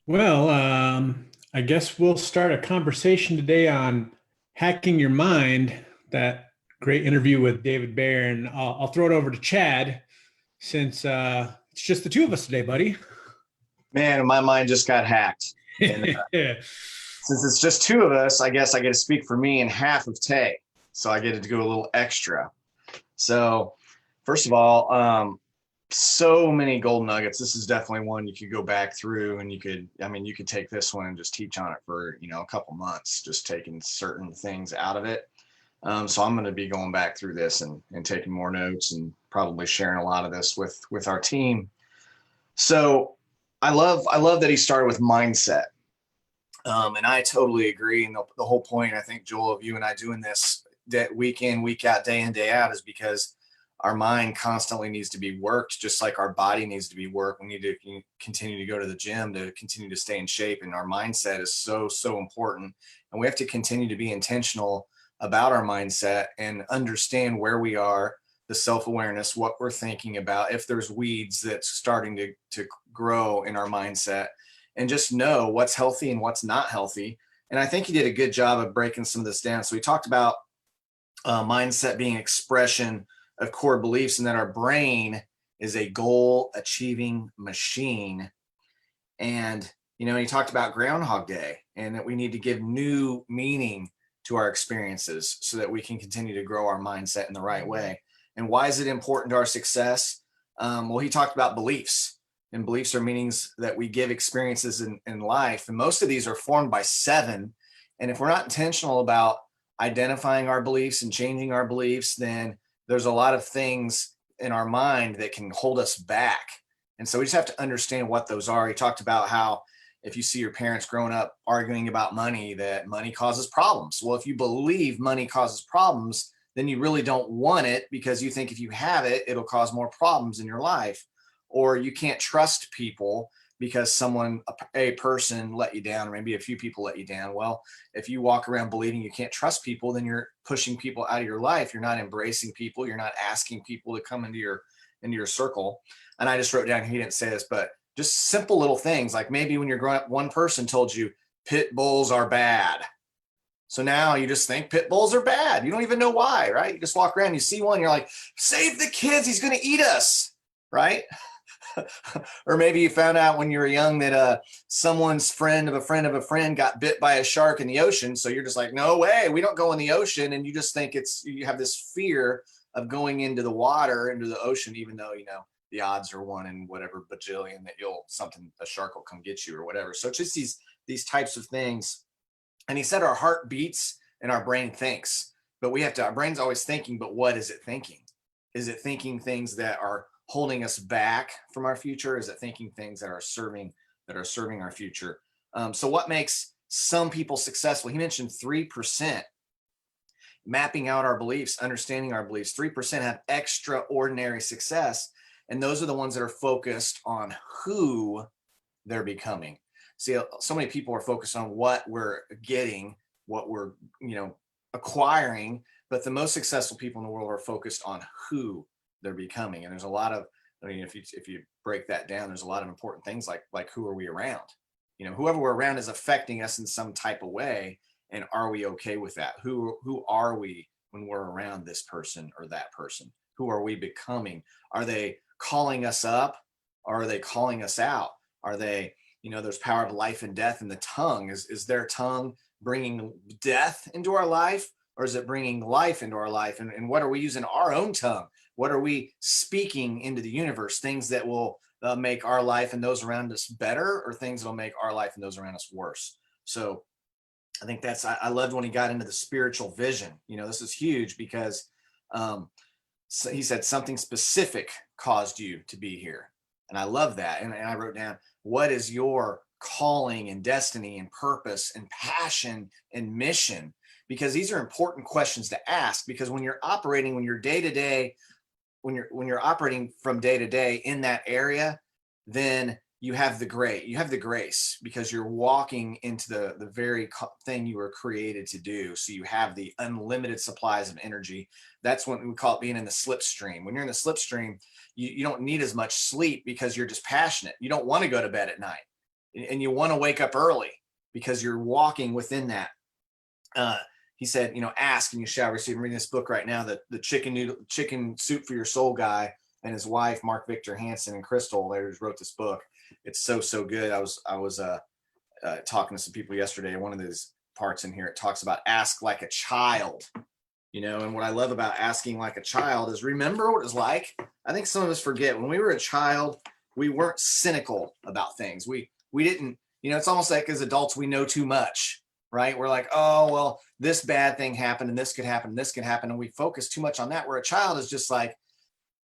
Well, I guess we'll start a conversation today on hacking your mind. That great interview with David Bayer, and I'll throw it over to Chad since it's just the two of us today, buddy. Man, my mind just got hacked. And since it's just two of us, I guess I get to speak for me and half of Tay. So I get to go a little extra. So, first of all, so many gold nuggets. This is definitely one you could go back through and you could take this one and just teach on it for, a couple months, just taking certain things out of it. So I'm going to be going back through this and taking more notes and probably sharing a lot of this with our team. So I love that he started with mindset. And I totally agree. And the whole point, I think, Joel, of you and I doing this week in, week out, day in, day out, is because our mind constantly needs to be worked, just like our body needs to be worked. We need to continue to go to the gym to continue to stay in shape. And our mindset is so important. And we have to continue to be intentional about our mindset and understand where we are, the self-awareness, what we're thinking about, if there's weeds that's starting to grow in our mindset, and just know what's healthy and what's not healthy. And I think he did a good job of breaking some of this down. So we talked about mindset being expression of core beliefs, and that our brain is a goal achieving machine. And, he talked about Groundhog Day and that we need to give new meaning to our experiences so that we can continue to grow our mindset in the right way. And why is it important to our success? Well, he talked about beliefs, and beliefs are meanings that we give experiences in life. And most of these are formed by seven. And if we're not intentional about identifying our beliefs and changing our beliefs, then there's a lot of things in our mind that can hold us back. And so we just have to understand what those are. He talked about how if you see your parents growing up arguing about money, that money causes problems. Well, if you believe money causes problems, then you really don't want it because you think if you have it, it'll cause more problems in your life. Or you can't trust people because a person let you down, or maybe a few people let you down. Well, if you walk around believing you can't trust people, then you're pushing people out of your life. You're not embracing people. You're not asking people to come into your circle. And I just wrote down, he didn't say this, but just simple little things like maybe when you're growing up, one person told you pit bulls are bad. So now you just think pit bulls are bad. You don't even know why, right? You just walk around, you see one, you're like, save the kids, he's going to eat us, right? Or maybe you found out when you were young that someone's friend of a friend of a friend got bit by a shark in the ocean. So you're just like, no way, we don't go in the ocean. And you just think you have this fear of going into the water, into the ocean, even though, the odds are 1 in whatever bajillion that a shark will come get you or whatever. So it's just these types of things. And he said our heart beats and our brain thinks, but our brain's always thinking, but what is it thinking? Is it thinking things that are holding us back from our future? Is it thinking things that are serving our future? So what makes some people successful? He mentioned 3% mapping out our beliefs, understanding our beliefs. 3% have extraordinary success. And those are the ones that are focused on who they're becoming. See, so many people are focused on what we're getting, what we're, acquiring, but the most successful people in the world are focused on who they're becoming. And there's a lot of, if you break that down, there's a lot of important things like who are we around? Whoever we're around is affecting us in some type of way. And are we okay with that? Who are we when we're around this person or that person? Who are we becoming? Are they calling us up? Or are they calling us out? Are they, there's power of life and death in the tongue. Is their tongue bringing death into our life, or is it bringing life into our life? And what are we using our own tongue? What are we speaking into the universe? Things that will make our life and those around us better, or things that will make our life and those around us worse? So I think I loved when he got into the spiritual vision. This is huge because so he said something specific caused you to be here. And I love that. And I wrote down, what is your calling and destiny and purpose and passion and mission? Because these are important questions to ask, because when you're operating, when you're day to day, when you're operating from day to day in that area, then you have the grace because you're walking into the very thing you were created to do. So you have the unlimited supplies of energy. That's what we call it being in the slipstream. When you're in the slipstream, you don't need as much sleep because you're just passionate. You don't want to go to bed at night. and you want to wake up early because you're walking within that. He said, ask and you shall receive. I'm reading this book right now, the chicken soup for your soul guy and his wife, Mark Victor Hansen and Crystal, they wrote this book. It's so good. I was talking to some people yesterday. One of these parts in here, it talks about ask like a child, and what I love about asking like a child is remember what it's like. I think some of us forget when we were a child, we weren't cynical about things. We didn't, it's almost like as adults, we know too much. Right? We're like, oh, well, this bad thing happened and this could happen, and this could happen. And we focus too much on that, where a child is just like,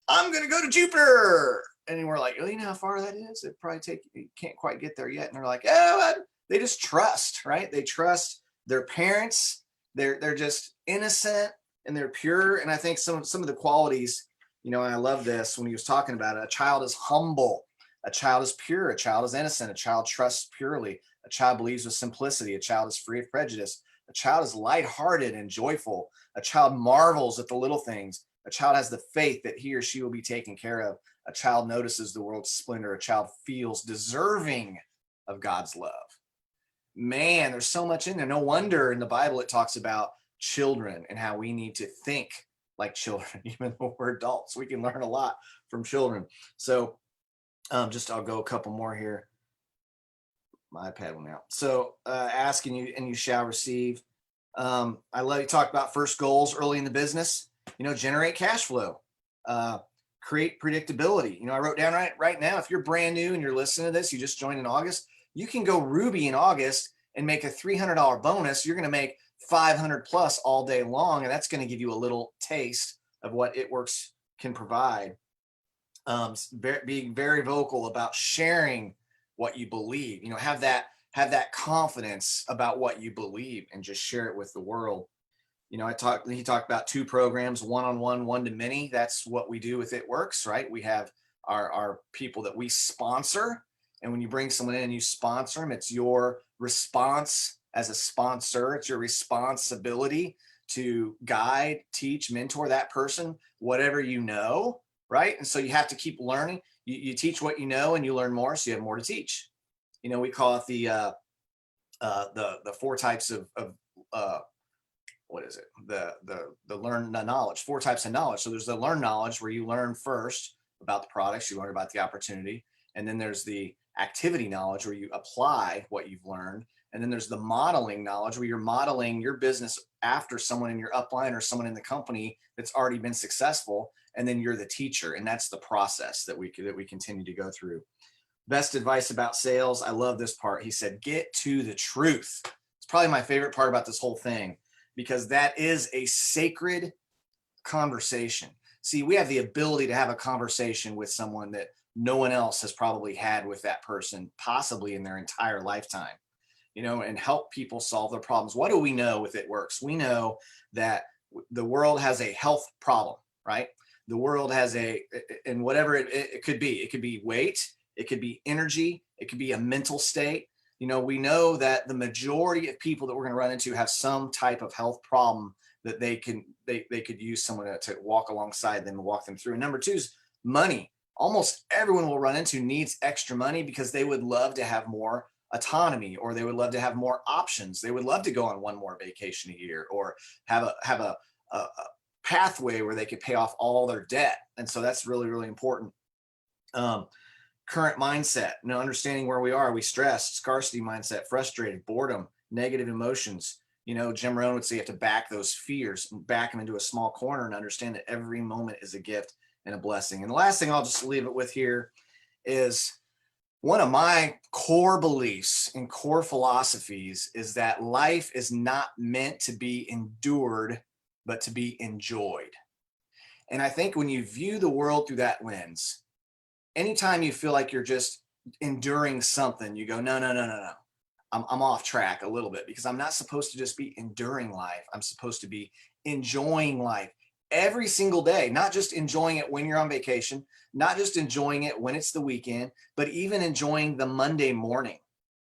I'm going to go to Jupiter. And we're like, oh, you know how far that is? It probably you can't quite get there yet. And they're like, oh, they just trust, right? They trust their parents. They're just innocent and they're pure. And I think some of the qualities, and I love this when he was talking about it. A child is humble. A child is pure. A child is innocent. A child trusts purely. A child believes with simplicity. A child is free of prejudice. A child is lighthearted and joyful. A child marvels at the little things. A child has the faith that he or she will be taken care of. A child notices the world's splendor. A child feels deserving of God's love. Man, there's so much in there. No wonder in the Bible it talks about children and how we need to think like children, even though we're adults. We can learn a lot from children. So I'll go a couple more here. My iPad went out. So ask and you shall receive. I love you talk about first goals early in the business, generate cash flow, create predictability. I wrote down right now, if you're brand new and you're listening to this, you just joined in August, you can go Ruby in August and make a $300 bonus. You're going to make 500 plus all day long. And that's going to give you a little taste of what It Works can provide. Being very vocal about sharing what you believe, have that confidence about what you believe and just share it with the world. He talked about 2 programs, one-on-one, one-to-many. That's what we do with It Works, right? We have our people that we sponsor. And when you bring someone in and you sponsor them, it's your response as a sponsor. It's your responsibility to guide, teach, mentor that person, whatever right? And so you have to keep learning. You teach what you know and you learn more, so you have more to teach. We call it the 4 types of what is it? The learn the knowledge, 4 types of knowledge. So there's the learn knowledge where you learn first about the products, you learn about the opportunity. And then there's the activity knowledge where you apply what you've learned. And then there's the modeling knowledge where you're modeling your business after someone in your upline or someone in the company that's already been successful. And then you're the teacher. And that's the process that we continue to go through. Best advice about sales. I love this part. He said, get to the truth. It's probably my favorite part about this whole thing, because that is a sacred conversation. See, we have the ability to have a conversation with someone that no one else has probably had with that person, possibly in their entire lifetime, and help people solve their problems. What do we know with It Works? We know that the world has a health problem, right? The world has and whatever it could be weight, it could be energy, it could be a mental state. We know that the majority of people that we're going to run into have some type of health problem that they could use someone to walk alongside them and walk them through. And number 2 is money. Almost everyone we'll run into needs extra money because they would love to have more autonomy, or they would love to have more options. They would love to go on one more vacation a year, or have a pathway where they could pay off all their debt. And so that's really, really important. Current mindset, understanding where we are. We stressed, scarcity mindset, frustrated, boredom, negative emotions. Jim Rohn would say you have to back those fears and back them into a small corner and understand that every moment is a gift and a blessing. And the last thing I'll just leave it with here is one of my core beliefs and core philosophies is that life is not meant to be endured, but to be enjoyed. And I think when you view the world through that lens, anytime you feel like you're just enduring something, you go, no. I'm off track a little bit, because I'm not supposed to just be enduring life. I'm supposed to be enjoying life every single day, not just enjoying it when you're on vacation, not just enjoying it when it's the weekend, but even enjoying the Monday morning,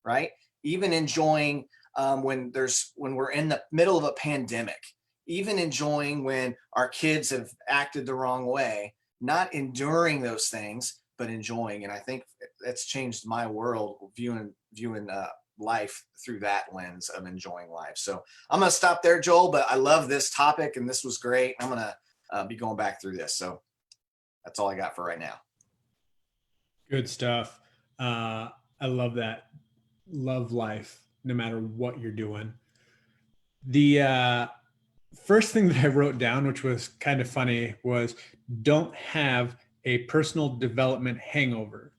right? Even enjoying when we're in the middle of a pandemic, even enjoying when our kids have acted the wrong way, not enduring those things, but enjoying. And I think that's changed my world, viewing life through that lens of enjoying life. So I'm going to stop there, Joel, but I love this topic and this was great. I'm going to be going back through this. So that's all I got for right now. Good stuff. I love that. Love life, no matter what you're doing. The first thing that I wrote down, which was kind of funny, was don't have a personal development hangover.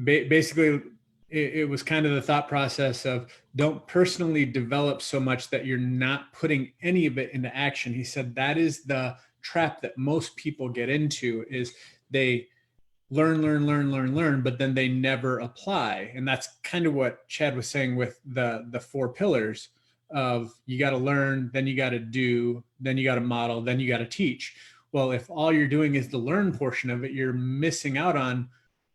Basically, it was kind of the thought process of don't personally develop so much that you're not putting any of it into action. He said that is the trap that most people get into, is they learn, but then they never apply. And that's kind of what Chad was saying with the 4 pillars of you got to learn, then you got to do, then you got to model, then you got to teach. Well, if all you're doing is the learn portion of it, you're missing out on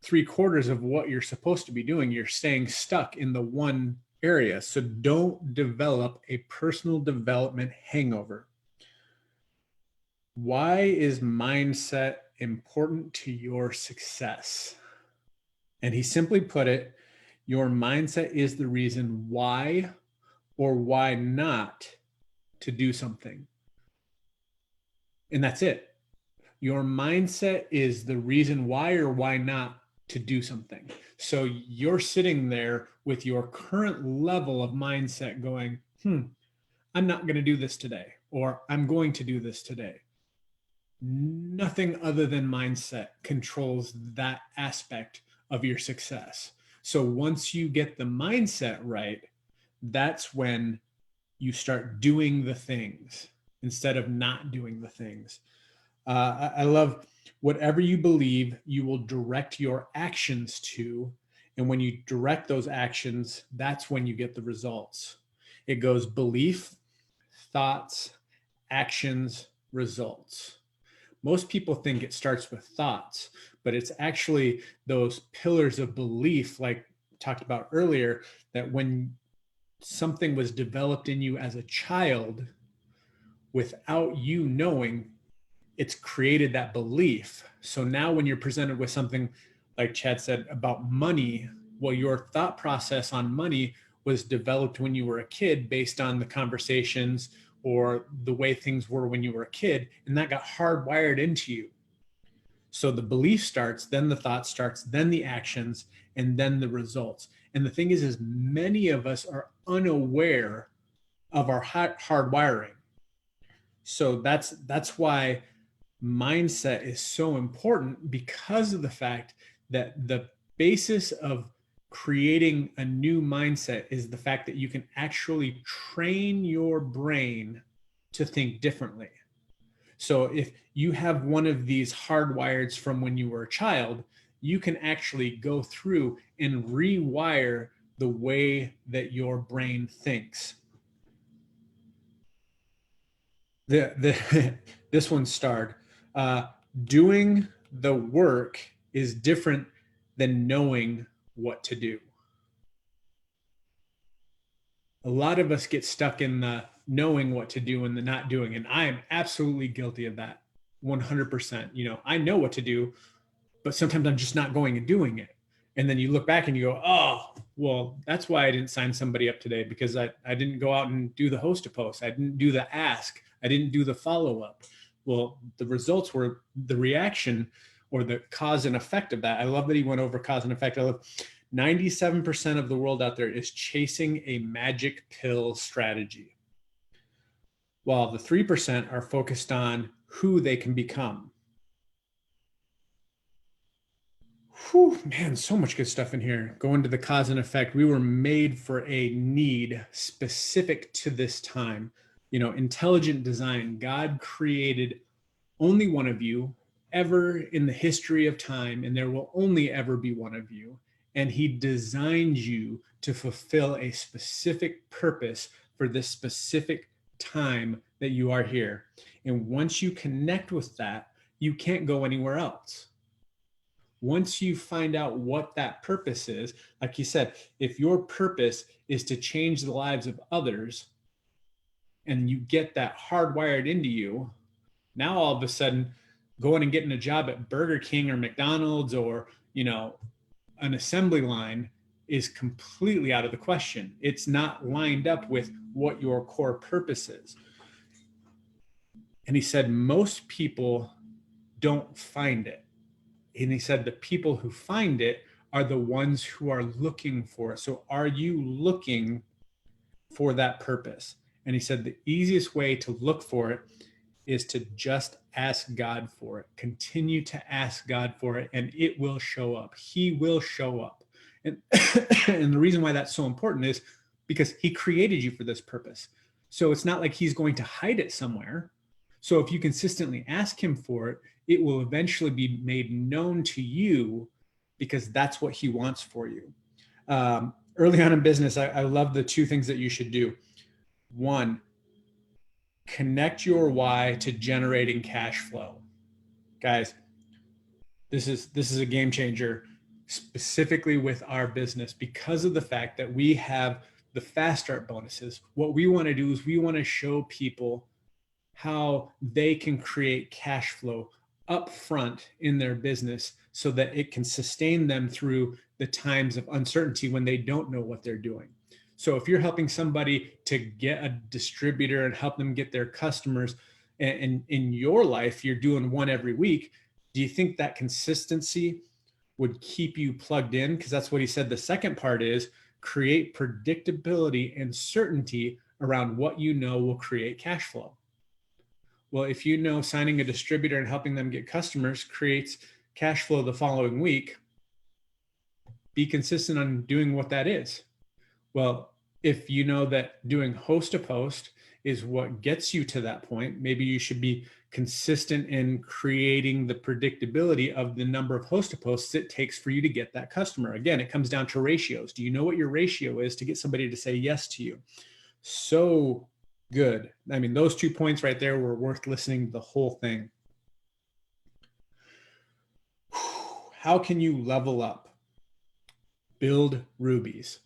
3/4 of what you're supposed to be doing. You're staying stuck in the one area. So don't develop a personal development hangover. Why is mindset important to your success? And he simply put it, your mindset is the reason why or why not to do something. And that's it. Your mindset is the reason why or why not to do something. So you're sitting there with your current level of mindset going, I'm not going to do this today, or I'm going to do this today. Nothing other than mindset controls that aspect of your success. So once you get the mindset right, that's when you start doing the things instead of not doing the things. I love whatever you believe, you will direct your actions to. And when you direct those actions, that's when you get the results. It goes belief, thoughts, actions, results. Most people think it starts with thoughts, but it's actually those pillars of belief, like talked about earlier, that when something was developed in you as a child, without you knowing, it's created that belief. So now when you're presented with something like Chad said about money, well, your thought process on money was developed when you were a kid based on the conversations or the way things were when you were a kid, and that got hardwired into you. So the belief starts, then the thought starts, then the actions, and then the results. And the thing is many of us are unaware of our hardwiring. So that's why mindset is so important, because of the fact that the basis of creating a new mindset is the fact that you can actually train your brain to think differently. So if you have one of these hardwires from when you were a child, you can actually go through and rewire the way that your brain thinks. This one starred. Doing the work is different than knowing what to do. A lot of us get stuck in the knowing what to do and the not doing. And I am absolutely guilty of that 100%. I know what to do, but sometimes I'm just not going and doing it. And then you look back and you go, oh, well, that's why I didn't sign somebody up today, because I didn't go out and do the host a post. I didn't do the ask. I didn't do the follow-up. Well, the results were the reaction or the cause and effect of that. I love that he went over cause and effect. I love 97% of the world out there is chasing a magic pill strategy, while the 3% are focused on who they can become. Whew, man, so much good stuff in here. Going to the cause and effect. We were made for a need specific to this time. Intelligent design. God created only one of you ever in the history of time, and there will only ever be one of you. And he designed you to fulfill a specific purpose for this specific time that you are here. And once you connect with that, you can't go anywhere else. Once you find out what that purpose is, like you said, if your purpose is to change the lives of others and you get that hardwired into you, now all of a sudden going and getting a job at Burger King or McDonald's or, an assembly line is completely out of the question. It's not lined up with what your core purpose is. And he said, most people don't find it. And he said, the people who find it are the ones who are looking for it. So are you looking for that purpose? And he said, the easiest way to look for it is to just ask God for it. Continue to ask God for it, and it will show up. He will show up. And, and the reason why that's so important is because he created you for this purpose. So it's not like he's going to hide it somewhere. So if you consistently ask him for it, it will eventually be made known to you because that's what he wants for you. Early on in business, I love the two things that you should do. One, connect your why to generating cash flow. Guys, this is a game changer specifically with our business because of the fact that we have the fast start bonuses. What we want to do is we want to show people how they can create cash flow up front in their business so that it can sustain them through the times of uncertainty when they don't know what they're doing. So if you're helping somebody to get a distributor and help them get their customers, and in your life, you're doing one every week, do you think that consistency would keep you plugged in? Because that's what he said. The second part is create predictability and certainty around what you know will create cash flow. Well, if you know signing a distributor and helping them get customers creates cash flow the following week, be consistent on doing what that is. Well, if you know that doing host to post is what gets you to that point, maybe you should be consistent in creating the predictability of the number of host to posts it takes for you to get that customer. Again, it comes down to ratios. Do you know what your ratio is to get somebody to say yes to you? So good. I mean, those 2 points right there were worth listening to the whole thing. How can you level up? Build rubies.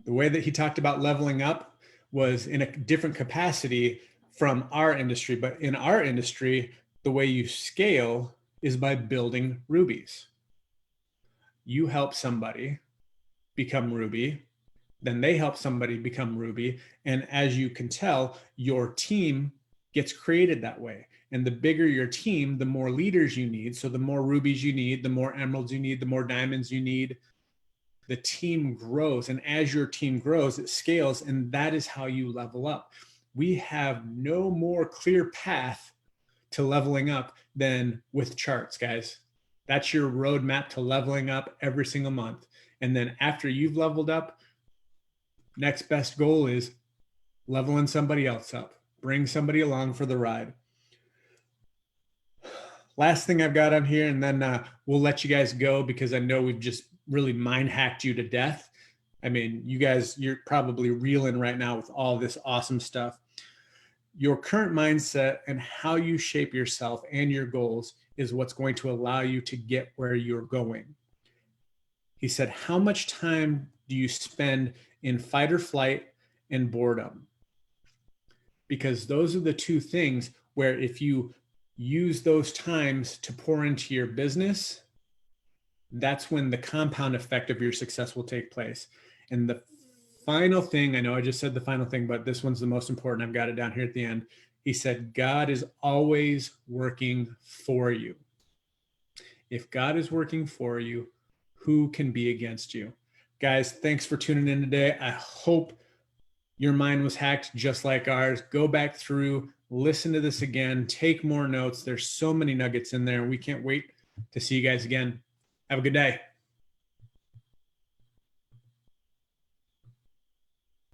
The way that he talked about leveling up was in a different capacity from our industry. But in our industry, the way you scale is by building rubies. You help somebody become Ruby, then they help somebody become Ruby. And as you can tell, your team gets created that way. And the bigger your team, the more leaders you need. So the more rubies you need, the more emeralds you need, the more diamonds you need. The team grows. And as your team grows, it scales. And that is how you level up. We have no more clear path to leveling up than with charts, guys. That's your roadmap to leveling up every single month. And then after you've leveled up, next best goal is leveling somebody else up. Bring somebody along for the ride. Last thing I've got on here, and then we'll let you guys go because I know we've just really mind hacked you to death. I mean, you guys, you're probably reeling right now with all this awesome stuff. Your current mindset and how you shape yourself and your goals is what's going to allow you to get where you're going. He said, how much time do you spend in fight or flight and boredom? Because those are the two things where if you use those times to pour into your business, that's when the compound effect of your success will take place. And the final thing, I know I just said the final thing, but this one's the most important. I've got it down here at the end. He said, God is always working for you. If God is working for you, who can be against you? Guys, thanks for tuning in today. I hope your mind was hacked just like ours. Go back through, listen to this again, take more notes. There's so many nuggets in there. We can't wait to see you guys again. Have a good day.